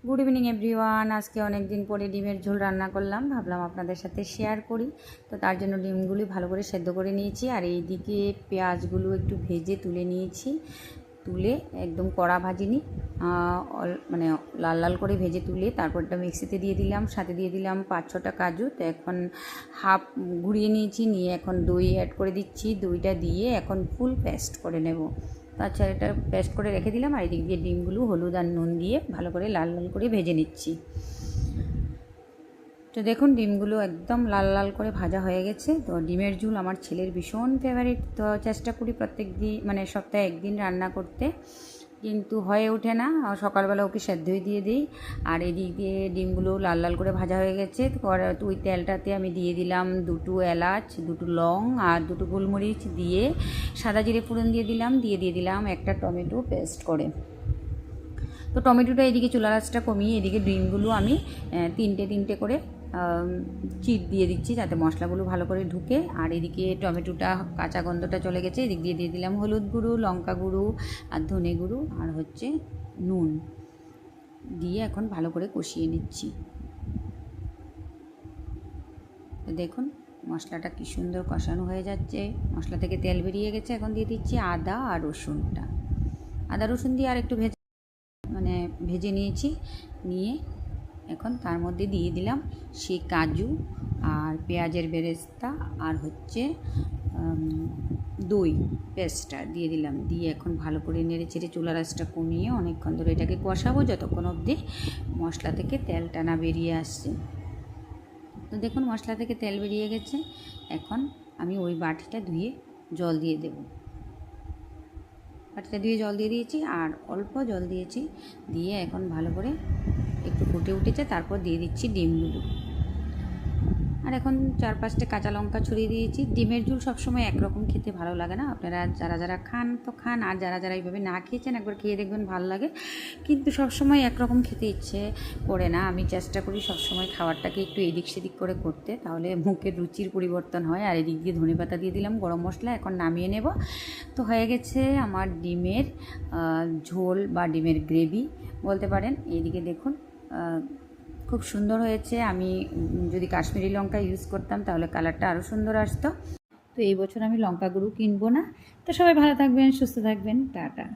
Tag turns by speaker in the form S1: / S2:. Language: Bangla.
S1: Good evening everyone. আজকে অনেক দিন পরে ডিমের ঝোল রান্না করলাম, ভাবলাম আপনাদের সাথে শেয়ার করি। তো তার জন্য ডিমগুলি ভালো করে সেদ্ধ করে নিয়েছি, আর এইদিকে পেঁয়াজগুলো একটু ভেজে তুলে নিয়েছি। তুলে একদম কড়া ভাজিনি, মানে লাল লাল করে ভেজে তুলে তারপরটা মিক্সিতে দিয়ে দিলাম, সাথে দিয়ে দিলাম 5-6টা কাজু। তো এখন হাফ ঘুরিয়ে নিয়েছি, নিয়ে এখন দই অ্যাড করে দিচ্ছি। দইটা দিয়ে এখন ফুল পেস্ট করে নেব। আচ্ছা, এটা পেস্ট করে রেখে দিলাম, আর এদিক দিয়ে ডিমগুলো হলুদ আর নুন দিয়ে ভালো করে লাল লাল করে ভেজে নিচ্ছি। তো দেখুন ডিমগুলো একদম লাল লাল করে ভাজা হয়ে গেছে। তো ডিমের ঝোল আমার ছেলের ভীষণ ফেভারিট, তো চেষ্টা করি প্রত্যেক দিন, মানে সপ্তাহে একদিন রান্না করতে, কিন্তু হয়ে ওঠে না। সকালবেলা ওকে সেদ্ধই দিয়ে দিই। আর এদিক দিয়ে ডিমগুলো লাল লাল করে ভাজা হয়ে গেছে। তো ওই তেলটাতে আমি দিয়ে দিলাম 2টো এলাচ, 2টো লং আর 2টো গোলমরিচ দিয়ে সাদা জিরে ফোড়ন দিয়ে দিলাম একটা টমেটো পেস্ট করে। তো টমেটোটা এদিকে চুলার আঁচটা কমিয়ে এদিকে ডিমগুলো আমি তিনটে করে চিট দিয়ে দিচ্ছি, যাতে মশলাগুলো ভালো করে ঢুকে। আর এদিকে টমেটোটা কাঁচা গন্ধটা চলে গেছে, এদিক দিয়ে দিলাম হলুদ গুঁড়ো, লঙ্কা গুঁড়ো আর ধনে গুঁড়ো আর নুন দিয়ে এখন ভালো করে কষিয়ে নিচ্ছি। দেখুন মশলাটা কি সুন্দর কষানো হয়ে যাচ্ছে, মশলা থেকে তেল বেরিয়ে গেছে। এখন দিয়ে দিচ্ছি আদা আর রসুনটা। আদা রসুন দিয়ে আর একটু ভেজে নিয়েছি। নিয়ে এখন তার মধ্যে দিয়ে দিলাম সেই কাজু আর পেঁয়াজের বেরেস্তা আর দই পেস্টটা দিয়ে দিলাম। দিয়ে এখন ভালো করে নেড়ে চেড়ে চুলার আঁচটা কমিয়ে অনেকক্ষণ ধরে এটাকে কষাবো, যতক্ষণ অবধি মশলা থেকে তেলটা না বেরিয়ে আসছে। তো দেখুন মশলা থেকে তেল বেরিয়ে গেছে। এখন আমি ওই বাটিটা ধুয়ে জল দিয়ে দেব। বাটিটা দিয়ে জল দিয়ে দিয়েছি, আর অল্প জল দিয়েছি। দিয়ে এখন ভালো করে একটু ফুটে উঠেছে, তারপর দিয়ে দিচ্ছি ডিমগুলো। আর এখন 4-5টে কাঁচা লঙ্কা ছড়িয়ে দিয়েছি। ডিমের ঝোল সবসময় একরকম খেতে ভালো লাগে না, আপনারা যারা খান তো খান, আর যারা এইভাবে না খেয়েছেন একবার খেয়ে দেখবেন ভালো লাগে। কিন্তু সবসময় একরকম খেতে ইচ্ছে করে না। আমি চেষ্টা করি সবসময় খাবারটাকে একটু এদিক সেদিক করে করতে, তাহলে মুখের রুচির পরিবর্তন হয়। আর এদিক দিয়ে ধনেপাতা দিয়ে দিলাম, গরম মশলা। এখন নামিয়ে নেব। তো হয়ে গেছে আমার ডিমের ঝোল বা ডিমের গ্রেভি বলতে পারেন। এইদিকে দেখুন খুব সুন্দর হয়েছে। আমি যদি কাশ্মীরি লঙ্কা ইউজ করতাম তাহলে কালারটা আরও সুন্দর আসতো। তো এই বছর আমি লঙ্কা গুঁড়ো কিনবো না। তো সবাই ভালো থাকবেন, সুস্থ থাকবেন, টাটা।